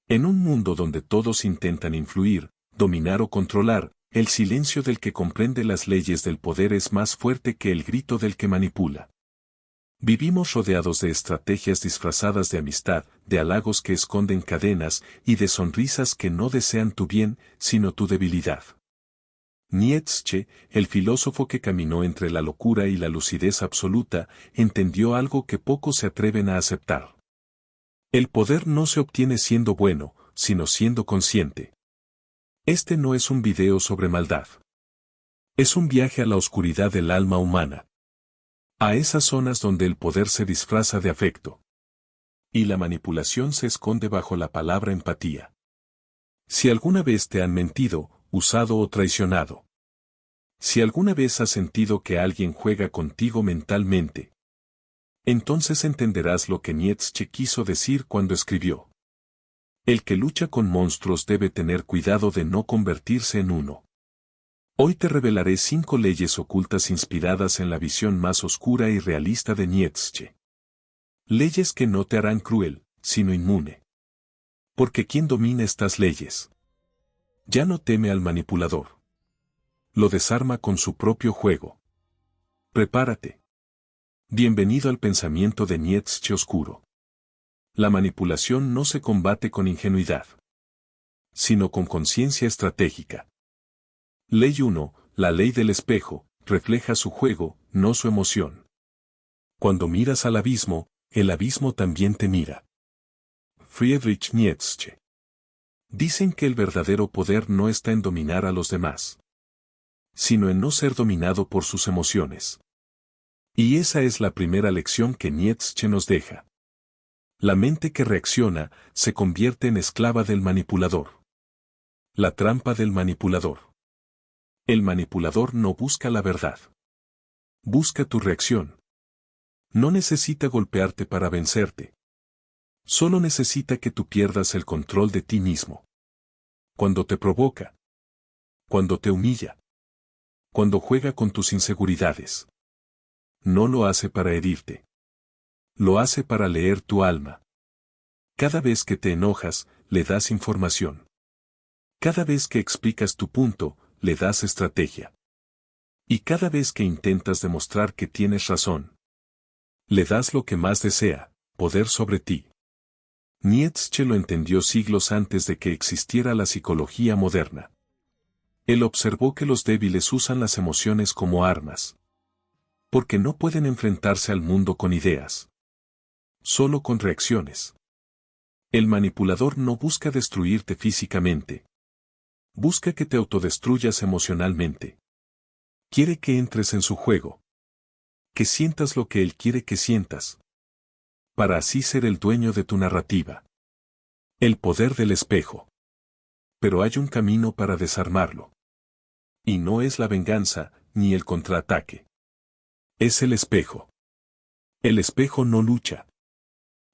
En un mundo donde todos intentan influir, dominar o controlar, el silencio del que comprende las leyes del poder es más fuerte que el grito del que manipula. Vivimos rodeados de estrategias disfrazadas de amistad, de halagos que esconden cadenas y de sonrisas que no desean tu bien, sino tu debilidad. Nietzsche, el filósofo que caminó entre la locura y la lucidez absoluta, entendió algo que pocos se atreven a aceptar. El poder no se obtiene siendo bueno, sino siendo consciente. Este no es un video sobre maldad. Es un viaje a la oscuridad del alma humana. A esas zonas donde el poder se disfraza de afecto. Y la manipulación se esconde bajo la palabra empatía. Si alguna vez te han mentido, usado o traicionado. Si alguna vez has sentido que alguien juega contigo mentalmente, entonces entenderás lo que Nietzsche quiso decir cuando escribió. El que lucha con monstruos debe tener cuidado de no convertirse en uno. Hoy te revelaré 5 leyes ocultas inspiradas en la visión más oscura y realista de Nietzsche. Leyes que no te harán cruel, sino inmune. Porque ¿quién domina estas leyes? Ya no teme al manipulador. Lo desarma con su propio juego. Prepárate. Bienvenido al pensamiento de Nietzsche oscuro. La manipulación no se combate con ingenuidad, sino con conciencia estratégica. Ley 1, la ley del espejo, refleja su juego, no su emoción. Cuando miras al abismo, el abismo también te mira. Friedrich Nietzsche. Dicen que el verdadero poder no está en dominar a los demás, sino en no ser dominado por sus emociones. Y esa es la primera lección que Nietzsche nos deja. La mente que reacciona se convierte en esclava del manipulador. La trampa del manipulador. El manipulador no busca la verdad. Busca tu reacción. No necesita golpearte para vencerte. Solo necesita que tú pierdas el control de ti mismo. Cuando te provoca. Cuando te humilla. Cuando juega con tus inseguridades. No lo hace para herirte. Lo hace para leer tu alma. Cada vez que te enojas, le das información. Cada vez que explicas tu punto, le das estrategia. Y cada vez que intentas demostrar que tienes razón, le das lo que más desea, poder sobre ti. Nietzsche lo entendió siglos antes de que existiera la psicología moderna. Él observó que los débiles usan las emociones como armas. Porque no pueden enfrentarse al mundo con ideas. Solo con reacciones. El manipulador no busca destruirte físicamente. Busca que te autodestruyas emocionalmente. Quiere que entres en su juego. Que sientas lo que él quiere que sientas. Para así ser el dueño de tu narrativa. El poder del espejo. Pero hay un camino para desarmarlo. Y no es la venganza, ni el contraataque. Es el espejo. El espejo no lucha.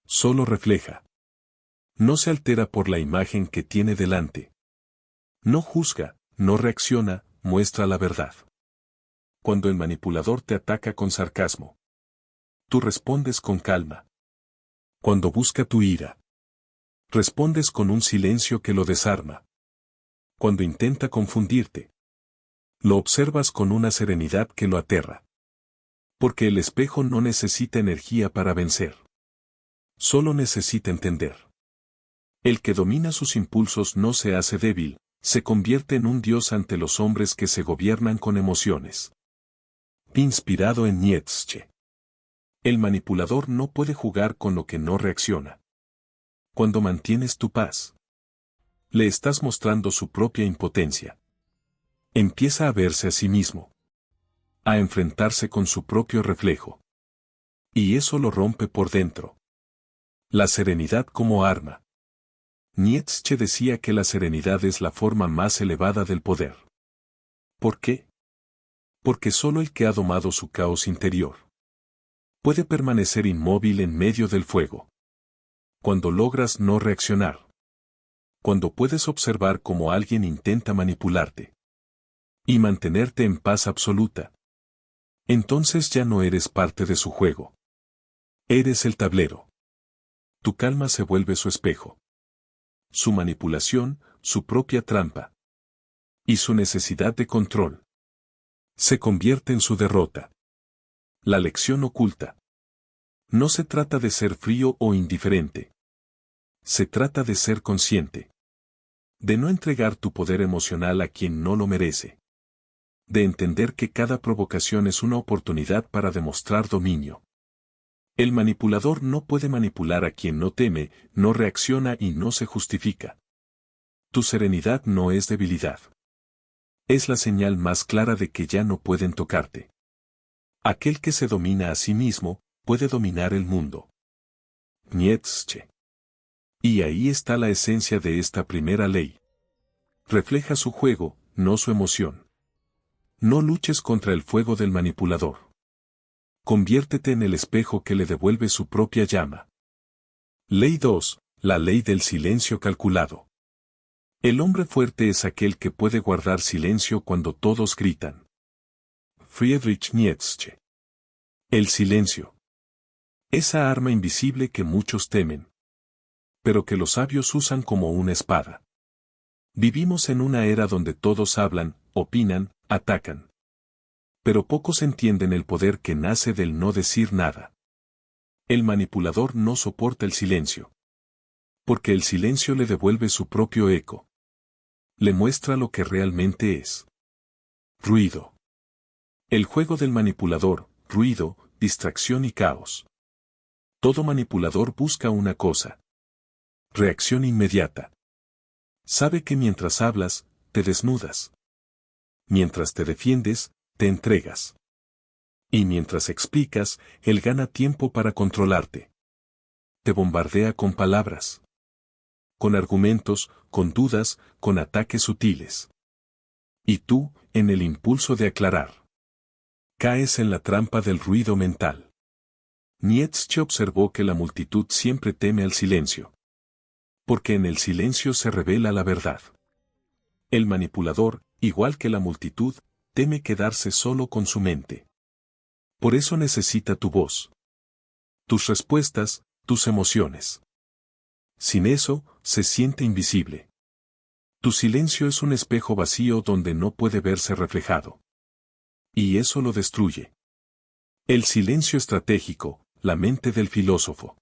Solo refleja. No se altera por la imagen que tiene delante. No juzga, no reacciona, muestra la verdad. Cuando el manipulador te ataca con sarcasmo, tú respondes con calma. Cuando busca tu ira, respondes con un silencio que lo desarma. Cuando intenta confundirte, lo observas con una serenidad que lo aterra. Porque el espejo no necesita energía para vencer. Solo necesita entender. El que domina sus impulsos no se hace débil, se convierte en un dios ante los hombres que se gobiernan con emociones. Inspirado en Nietzsche. El manipulador no puede jugar con lo que no reacciona. Cuando mantienes tu paz, le estás mostrando su propia impotencia. Empieza a verse a sí mismo. A enfrentarse con su propio reflejo. Y eso lo rompe por dentro. La serenidad como arma. Nietzsche decía que la serenidad es la forma más elevada del poder. ¿Por qué? Porque solo el que ha domado su caos interior puede permanecer inmóvil en medio del fuego. Cuando logras no reaccionar. Cuando puedes observar cómo alguien intenta manipularte. Y mantenerte en paz absoluta. Entonces ya no eres parte de su juego. Eres el tablero. Tu calma se vuelve su espejo. su manipulación, su propia trampa. Y su necesidad de control se convierte en su derrota. La lección oculta. No se trata de ser frío o indiferente. Se trata de ser consciente. De no entregar tu poder emocional a quien no lo merece. De entender que cada provocación es una oportunidad para demostrar dominio. El manipulador no puede manipular a quien no teme, no reacciona y no se justifica. Tu serenidad no es debilidad. Es la señal más clara de que ya no pueden tocarte. Aquel que se domina a sí mismo, puede dominar el mundo. Nietzsche. Y ahí está la esencia de esta primera ley. Refleja su juego, no su emoción. No luches contra el fuego del manipulador. Conviértete en el espejo que le devuelve su propia llama. Ley 2. La ley del silencio calculado. El hombre fuerte es aquel que puede guardar silencio cuando todos gritan. Friedrich Nietzsche. El silencio. Esa arma invisible que muchos temen. Pero que los sabios usan como una espada. Vivimos en una era donde todos hablan, opinan, atacan. Pero pocos entienden el poder que nace del no decir nada. El manipulador no soporta el silencio. Porque el silencio le devuelve su propio eco. Le muestra lo que realmente es. Ruido. El juego del manipulador, ruido, distracción y caos. Todo manipulador busca una cosa. Reacción inmediata. Sabe que mientras hablas, te desnudas. Mientras te defiendes, te entregas. Y mientras explicas, él gana tiempo para controlarte. Te bombardea con palabras. Con argumentos, con dudas, con ataques sutiles. Y tú, en el impulso de aclarar, caes en la trampa del ruido mental. Nietzsche observó que la multitud siempre teme al silencio. Porque en el silencio se revela la verdad. El manipulador, igual que la multitud, teme quedarse solo con su mente. Por eso necesita tu voz. Tus respuestas, tus emociones. Sin eso, se siente invisible. Tu silencio es un espejo vacío donde no puede verse reflejado. Y eso lo destruye. El silencio estratégico, la mente del filósofo.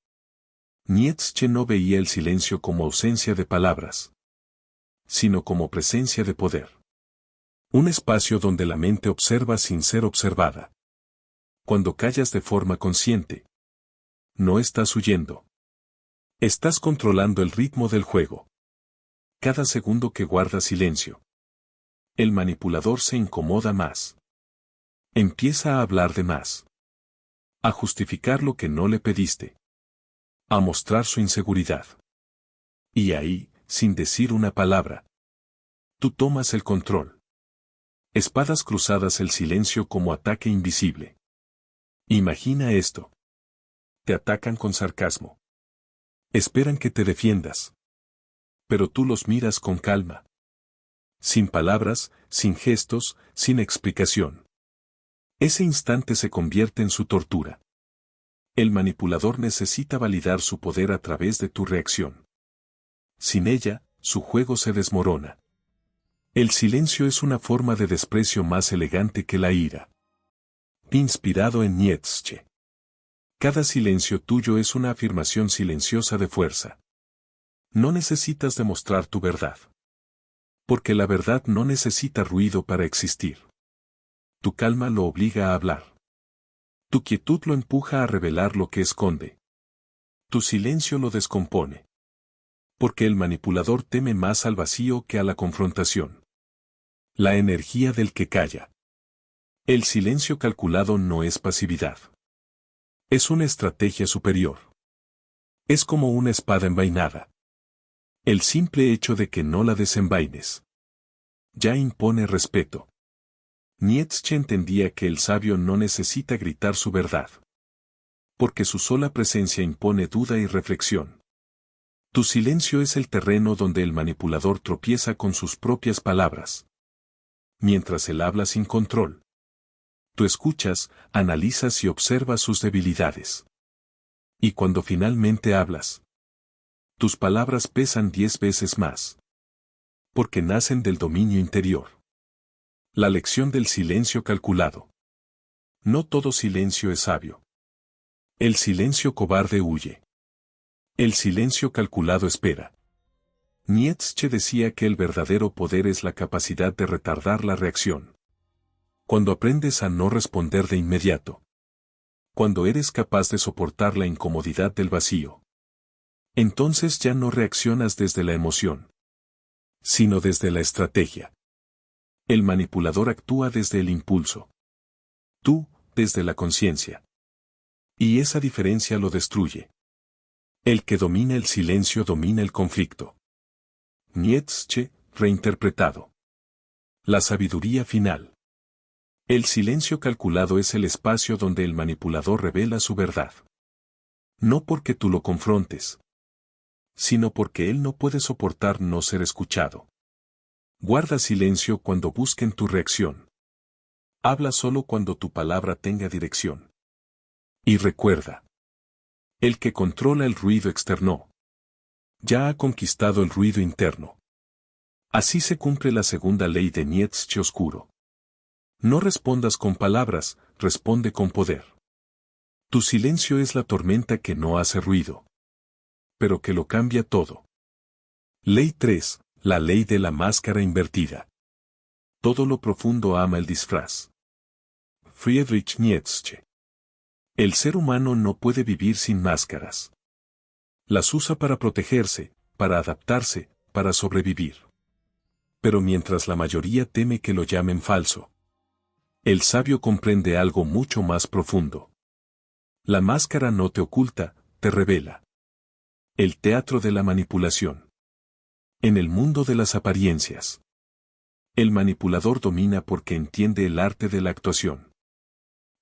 Nietzsche no veía el silencio como ausencia de palabras, sino como presencia de poder. Un espacio donde la mente observa sin ser observada. Cuando callas de forma consciente, no estás huyendo. Estás controlando el ritmo del juego. Cada segundo que guardas silencio, el manipulador se incomoda más. Empieza a hablar de más. A justificar lo que no le pediste. A mostrar su inseguridad. Y ahí, sin decir una palabra, tú tomas el control. Espadas cruzadas, el silencio como ataque invisible. Imagina esto. Te atacan con sarcasmo. Esperan que te defiendas. Pero tú los miras con calma. Sin palabras, sin gestos, sin explicación. Ese instante se convierte en su tortura. El manipulador necesita validar su poder a través de tu reacción. Sin ella, su juego se desmorona. El silencio es una forma de desprecio más elegante que la ira. Inspirado en Nietzsche. Cada silencio tuyo es una afirmación silenciosa de fuerza. No necesitas demostrar tu verdad. Porque la verdad no necesita ruido para existir. Tu calma lo obliga a hablar. Tu quietud lo empuja a revelar lo que esconde. Tu silencio lo descompone. Porque el manipulador teme más al vacío que a la confrontación. La energía del que calla. El silencio calculado no es pasividad. Es una estrategia superior. Es como una espada envainada. El simple hecho de que no la desenvaines ya impone respeto. Nietzsche entendía que el sabio no necesita gritar su verdad. Porque su sola presencia impone duda y reflexión. Tu silencio es el terreno donde el manipulador tropieza con sus propias palabras. Mientras él habla sin control. Tú escuchas, analizas y observas sus debilidades. Y cuando finalmente hablas, Tus palabras pesan 10 veces más. Porque nacen del dominio interior. La lección del silencio calculado. No todo silencio es sabio. El silencio cobarde huye. El silencio calculado espera. Nietzsche decía que el verdadero poder es la capacidad de retardar la reacción. Cuando aprendes a no responder de inmediato. Cuando eres capaz de soportar la incomodidad del vacío. Entonces ya no reaccionas desde la emoción, sino desde la estrategia. El manipulador actúa desde el impulso. Tú, desde la conciencia. Y esa diferencia lo destruye. El que domina el silencio domina el conflicto. Nietzsche, reinterpretado. La sabiduría final. El silencio calculado es el espacio donde el manipulador revela su verdad. No porque tú lo confrontes, sino porque él no puede soportar no ser escuchado. Guarda silencio cuando busquen tu reacción. Habla solo cuando tu palabra tenga dirección. Y recuerda. El que controla el ruido externo, ya ha conquistado el ruido interno. Así se cumple la segunda ley de Nietzsche oscuro. No respondas con palabras, responde con poder. Tu silencio es la tormenta que no hace ruido, pero que lo cambia todo. Ley 3, la ley de la máscara invertida. Todo lo profundo ama el disfraz. Friedrich Nietzsche. El ser humano no puede vivir sin máscaras. Las usa para protegerse, para adaptarse, para sobrevivir. Pero mientras la mayoría teme que lo llamen falso, el sabio comprende algo mucho más profundo. La máscara no te oculta, te revela. El teatro de la manipulación. En el mundo de las apariencias. El manipulador domina porque entiende el arte de la actuación.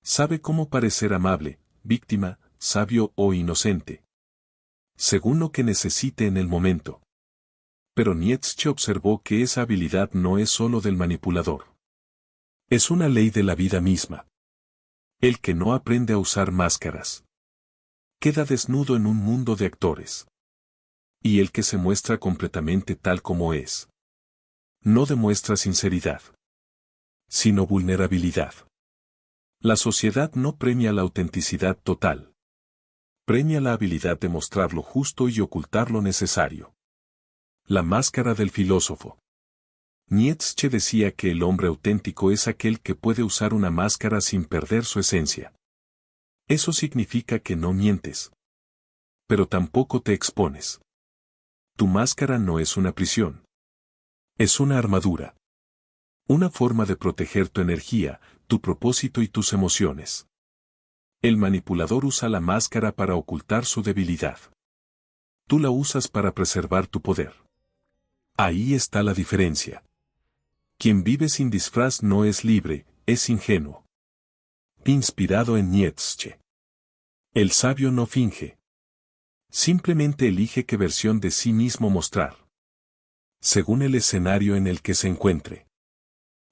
Sabe cómo parecer amable, víctima, sabio o inocente. Según lo que necesite en el momento. Pero Nietzsche observó que esa habilidad no es solo del manipulador. Es una ley de la vida misma. El que no aprende a usar máscaras queda desnudo en un mundo de actores. Y el que se muestra completamente tal como es, no demuestra sinceridad, sino vulnerabilidad. La sociedad no premia la autenticidad total. Premia la habilidad de mostrar lo justo y ocultar lo necesario. La máscara del filósofo. Nietzsche decía que el hombre auténtico es aquel que puede usar una máscara sin perder su esencia. Eso significa que no mientes. Pero tampoco te expones. Tu máscara no es una prisión. Es una armadura. Una forma de proteger tu energía, tu propósito y tus emociones. El manipulador usa la máscara para ocultar su debilidad. Tú la usas para preservar tu poder. Ahí está la diferencia. Quien vive sin disfraz no es libre, es ingenuo. Inspirado en Nietzsche. El sabio no finge. Simplemente elige qué versión de sí mismo mostrar. Según el escenario en el que se encuentre.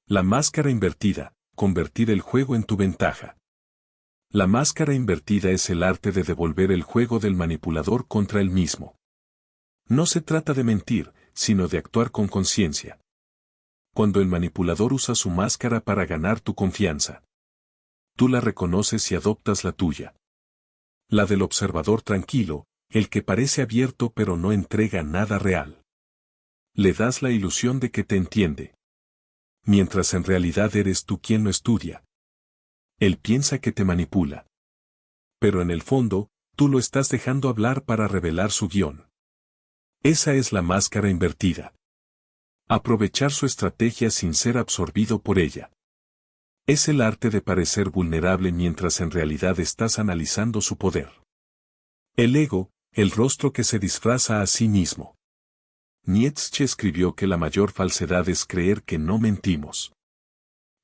La máscara invertida, convertir el juego en tu ventaja. La máscara invertida es el arte de devolver el juego del manipulador contra él mismo. No se trata de mentir, sino de actuar con conciencia. Cuando el manipulador usa su máscara para ganar tu confianza, tú la reconoces y adoptas la tuya. La del observador tranquilo, el que parece abierto pero no entrega nada real. Le das la ilusión de que te entiende. Mientras en realidad eres tú quien lo estudia. Él piensa que te manipula. Pero en el fondo, tú lo estás dejando hablar para revelar su guión. Esa es la máscara invertida. Aprovechar su estrategia sin ser absorbido por ella. Es el arte de parecer vulnerable mientras en realidad estás analizando su poder. El ego, el rostro que se disfraza a sí mismo. Nietzsche escribió que la mayor falsedad es creer que no mentimos.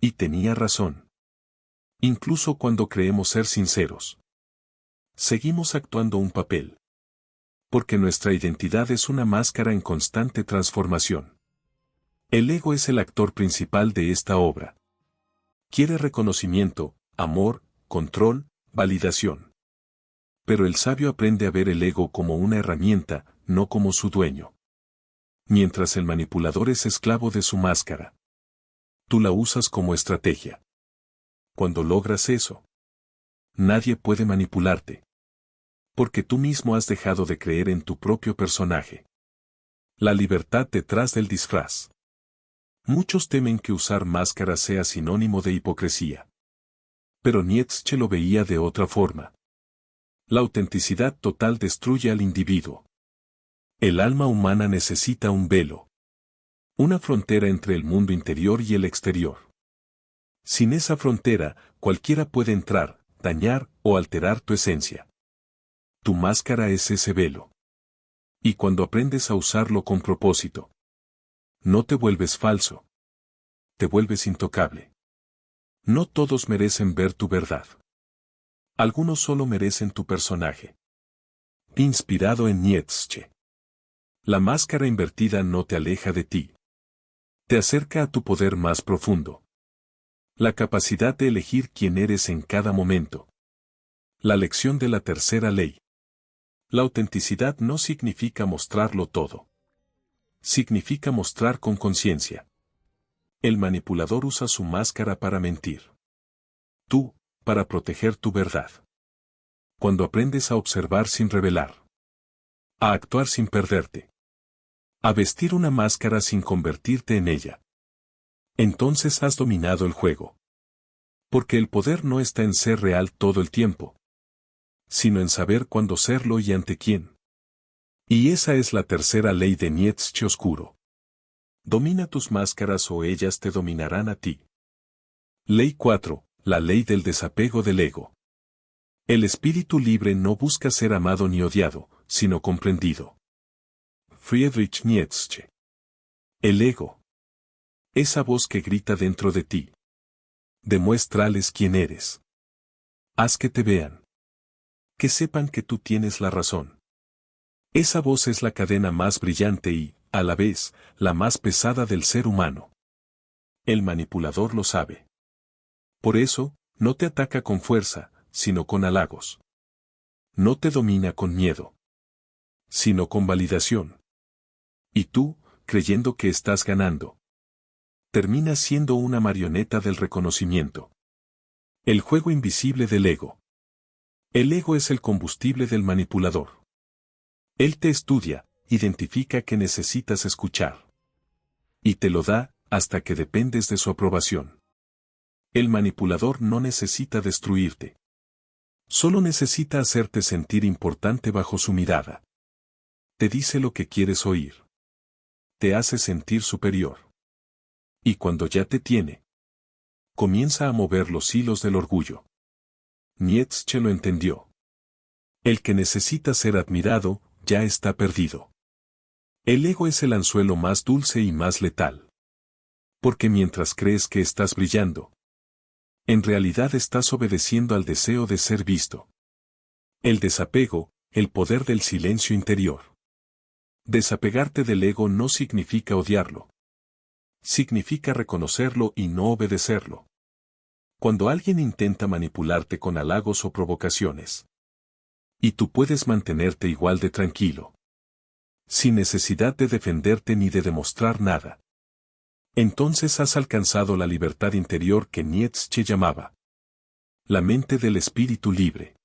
Y tenía razón. Incluso cuando creemos ser sinceros. Seguimos actuando un papel. Porque nuestra identidad es una máscara en constante transformación. El ego es el actor principal de esta obra. Quiere reconocimiento, amor, control, validación. Pero el sabio aprende a ver el ego como una herramienta, no como su dueño. Mientras el manipulador es esclavo de su máscara. Tú la usas como estrategia. Cuando logras eso, nadie puede manipularte. Porque tú mismo has dejado de creer en tu propio personaje. La libertad detrás del disfraz. Muchos temen que usar máscaras sea sinónimo de hipocresía. Pero Nietzsche lo veía de otra forma. La autenticidad total destruye al individuo. El alma humana necesita un velo. Una frontera entre el mundo interior y el exterior. Sin esa frontera, cualquiera puede entrar, dañar o alterar tu esencia. Tu máscara es ese velo. Y cuando aprendes a usarlo con propósito, no te vuelves falso. Te vuelves intocable. No todos merecen ver tu verdad. Algunos solo merecen tu personaje. Inspirado en Nietzsche. La máscara invertida no te aleja de ti. Te acerca a tu poder más profundo. La capacidad de elegir quién eres en cada momento. La lección de la tercera ley. La autenticidad no significa mostrarlo todo. Significa mostrar con conciencia. El manipulador usa su máscara para mentir. Tú, para proteger tu verdad. Cuando aprendes a observar sin revelar. A actuar sin perderte. A vestir una máscara sin convertirte en ella. Entonces has dominado el juego. Porque el poder no está en ser real todo el tiempo, sino en saber cuándo serlo y ante quién. Y esa es la tercera ley de Nietzsche oscuro. Domina tus máscaras o ellas te dominarán a ti. Ley 4. La ley del desapego del ego. El espíritu libre no busca ser amado ni odiado, sino comprendido. Friedrich Nietzsche. El ego. Esa voz que grita dentro de ti. Demuéstrales quién eres. Haz que te vean. Que sepan que tú tienes la razón. Esa voz es la cadena más brillante y, a la vez, la más pesada del ser humano. El manipulador lo sabe. Por eso, no te ataca con fuerza, sino con halagos. No te domina con miedo, sino con validación. Y tú, creyendo que estás ganando, terminas siendo una marioneta del reconocimiento. El juego invisible del ego. El ego es el combustible del manipulador. Él te estudia, identifica que necesitas escuchar. Y te lo da, hasta que dependes de su aprobación. El manipulador no necesita destruirte. Solo necesita hacerte sentir importante bajo su mirada. Te dice lo que quieres oír. Te hace sentir superior. Y cuando ya te tiene, comienza a mover los hilos del orgullo. Nietzsche lo entendió. El que necesita ser admirado, ya está perdido. El ego es el anzuelo más dulce y más letal. Porque mientras crees que estás brillando, en realidad estás obedeciendo al deseo de ser visto. El desapego, el poder del silencio interior. Desapegarte del ego no significa odiarlo. Significa reconocerlo y no obedecerlo. Cuando alguien intenta manipularte con halagos o provocaciones, y tú puedes mantenerte igual de tranquilo, sin necesidad de defenderte ni de demostrar nada, entonces has alcanzado la libertad interior que Nietzsche llamaba la mente del espíritu libre.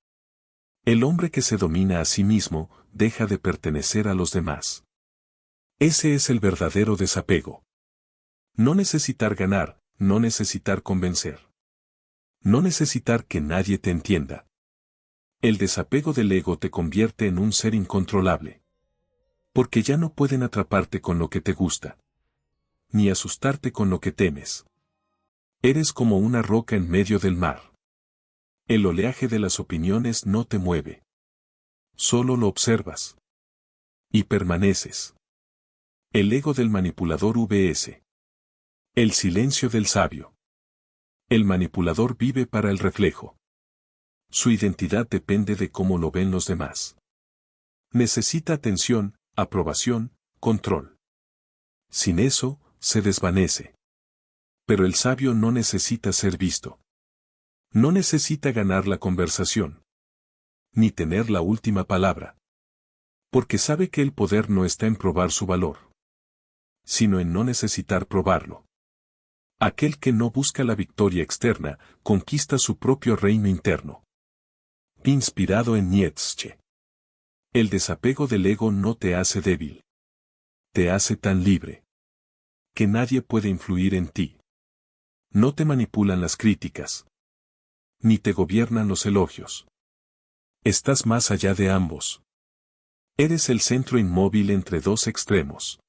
El hombre que se domina a sí mismo, deja de pertenecer a los demás. Ese es el verdadero desapego. No necesitar ganar, no necesitar convencer. No necesitar que nadie te entienda. El desapego del ego te convierte en un ser incontrolable. Porque ya no pueden atraparte con lo que te gusta. Ni asustarte con lo que temes. Eres como una roca en medio del mar. El oleaje de las opiniones no te mueve. Solo lo observas. Y permaneces. El ego del manipulador vs. El silencio del sabio. El manipulador vive para el reflejo. Su identidad depende de cómo lo ven los demás. Necesita atención, aprobación, control. Sin eso, se desvanece. Pero el sabio no necesita ser visto. No necesita ganar la conversación. Ni tener la última palabra. Porque sabe que el poder no está en probar su valor, sino en no necesitar probarlo. Aquel que no busca la victoria externa, conquista su propio reino interno. Inspirado en Nietzsche. El desapego del ego no te hace débil. Te hace tan libre que nadie puede influir en ti. No te manipulan las críticas, ni te gobiernan los elogios. Estás más allá de ambos. Eres el centro inmóvil entre dos extremos.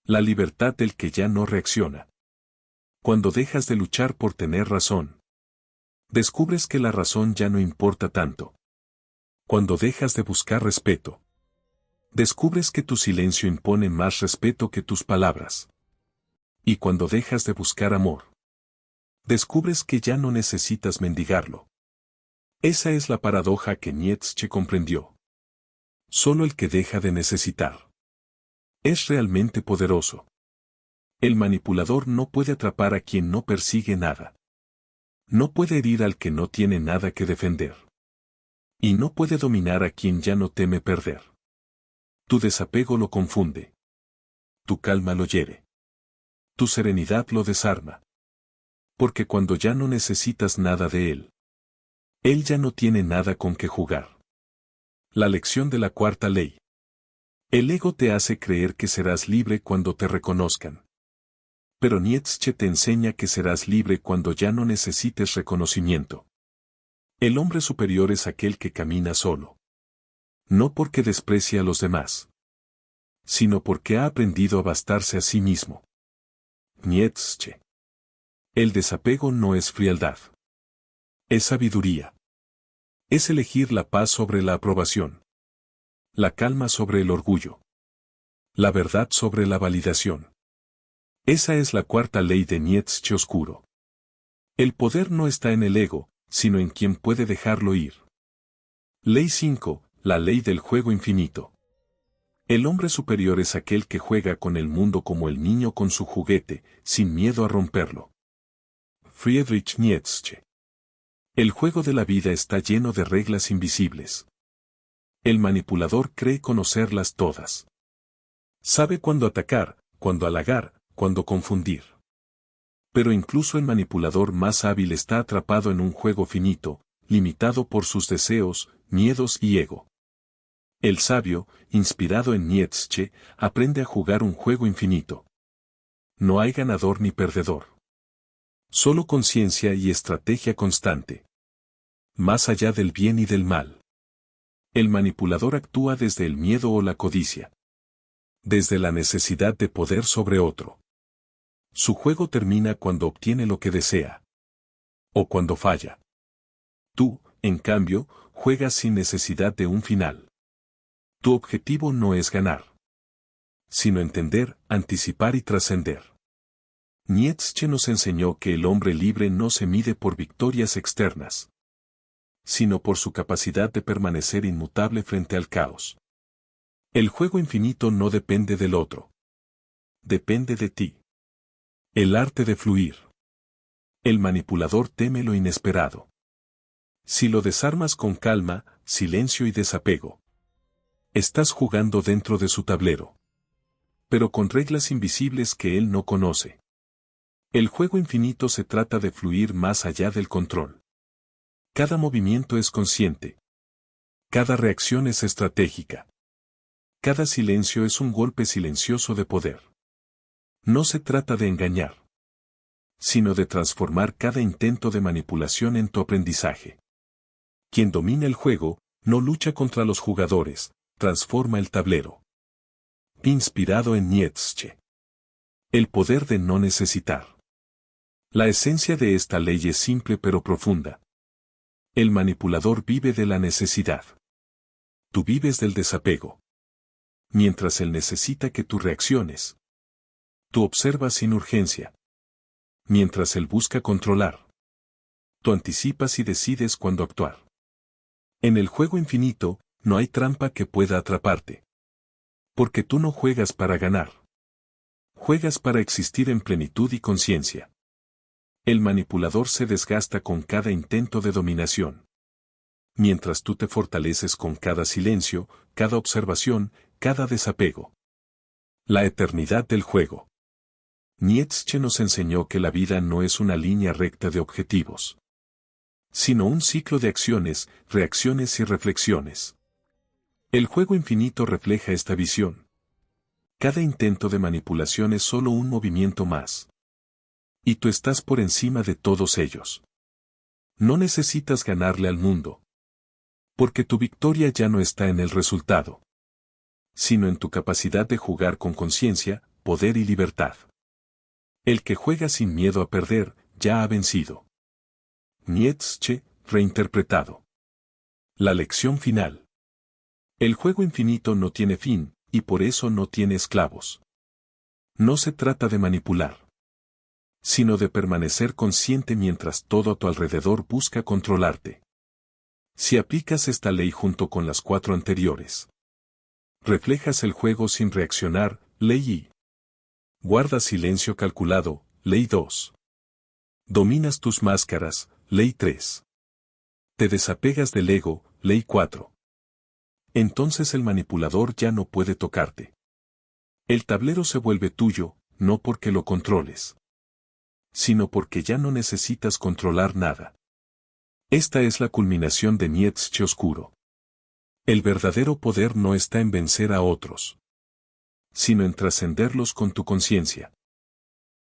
La libertad del que ya no reacciona. Cuando dejas de luchar por tener razón, descubres que la razón ya no importa tanto. Cuando dejas de buscar respeto, descubres que tu silencio impone más respeto que tus palabras. Y cuando dejas de buscar amor, descubres que ya no necesitas mendigarlo. Esa es la paradoja que Nietzsche comprendió. Solo el que deja de necesitar es realmente poderoso. El manipulador no puede atrapar a quien no persigue nada. No puede herir al que no tiene nada que defender. Y no puede dominar a quien ya no teme perder. Tu desapego lo confunde. Tu calma lo hiere. Tu serenidad lo desarma. Porque cuando ya no necesitas nada de él ya no tiene nada con que jugar. La lección de la cuarta ley. El ego te hace creer que serás libre cuando te reconozcan. Pero Nietzsche te enseña que serás libre cuando ya no necesites reconocimiento. El hombre superior es aquel que camina solo. No porque desprecia a los demás, sino porque ha aprendido a bastarse a sí mismo. Nietzsche. El desapego no es frialdad. Es sabiduría. Es elegir la paz sobre la aprobación. La calma sobre el orgullo. La verdad sobre la validación. Esa es la cuarta ley de Nietzsche oscuro. El poder no está en el ego, sino en quien puede dejarlo ir. Ley 5, la ley del juego infinito. El hombre superior es aquel que juega con el mundo como el niño con su juguete, sin miedo a romperlo. Friedrich Nietzsche. El juego de la vida está lleno de reglas invisibles. El manipulador cree conocerlas todas. Sabe cuándo atacar, cuándo halagar, cuándo confundir. Pero incluso el manipulador más hábil está atrapado en un juego finito, limitado por sus deseos, miedos y ego. El sabio, inspirado en Nietzsche, aprende a jugar un juego infinito. No hay ganador ni perdedor. Solo conciencia y estrategia constante. Más allá del bien y del mal. El manipulador actúa desde el miedo o la codicia. Desde la necesidad de poder sobre otro. Su juego termina cuando obtiene lo que desea. O cuando falla. Tú, en cambio, juegas sin necesidad de un final. Tu objetivo no es ganar, sino entender, anticipar y trascender. Nietzsche nos enseñó que el hombre libre no se mide por victorias externas, sino por su capacidad de permanecer inmutable frente al caos. El juego infinito no depende del otro. Depende de ti. El arte de fluir. El manipulador teme lo inesperado. Si lo desarmas con calma, silencio y desapego, estás jugando dentro de su tablero. Pero con reglas invisibles que él no conoce. El juego infinito se trata de fluir más allá del control. Cada movimiento es consciente. Cada reacción es estratégica. Cada silencio es un golpe silencioso de poder. No se trata de engañar, sino de transformar cada intento de manipulación en tu aprendizaje. Quien domina el juego, no lucha contra los jugadores, transforma el tablero. Inspirado en Nietzsche. El poder de no necesitar. La esencia de esta ley es simple pero profunda. El manipulador vive de la necesidad. Tú vives del desapego. Mientras él necesita que tú reacciones. Tú observas sin urgencia. Mientras él busca controlar. Tú anticipas y decides cuándo actuar. En el juego infinito, no hay trampa que pueda atraparte. Porque tú no juegas para ganar. Juegas para existir en plenitud y conciencia. El manipulador se desgasta con cada intento de dominación. mientras tú te fortaleces con cada silencio, cada observación, cada desapego. La eternidad del juego. Nietzsche nos enseñó que la vida no es una línea recta de objetivos, sino un ciclo de acciones, reacciones y reflexiones. El juego infinito refleja esta visión. Cada intento de manipulación es solo un movimiento más. Y tú estás por encima de todos ellos. No necesitas ganarle al mundo. Porque tu victoria ya no está en el resultado, sino en tu capacidad de jugar con conciencia, poder y libertad. El que juega sin miedo a perder, ya ha vencido. Nietzsche, reinterpretado. La lección final. El juego infinito no tiene fin, y por eso no tiene esclavos. No se trata de manipular, sino de permanecer consciente mientras todo a tu alrededor busca controlarte. Si aplicas esta ley junto con las 4 anteriores, reflejas el juego sin reaccionar, ley I. Guardas silencio calculado, ley 2. Dominas tus máscaras, ley 3. Te desapegas del ego, ley 4. Entonces el manipulador ya no puede tocarte. El tablero se vuelve tuyo, no porque lo controles, sino porque ya no necesitas controlar nada. Esta es la culminación de Nietzsche oscuro. El verdadero poder no está en vencer a otros, sino en trascenderlos con tu conciencia.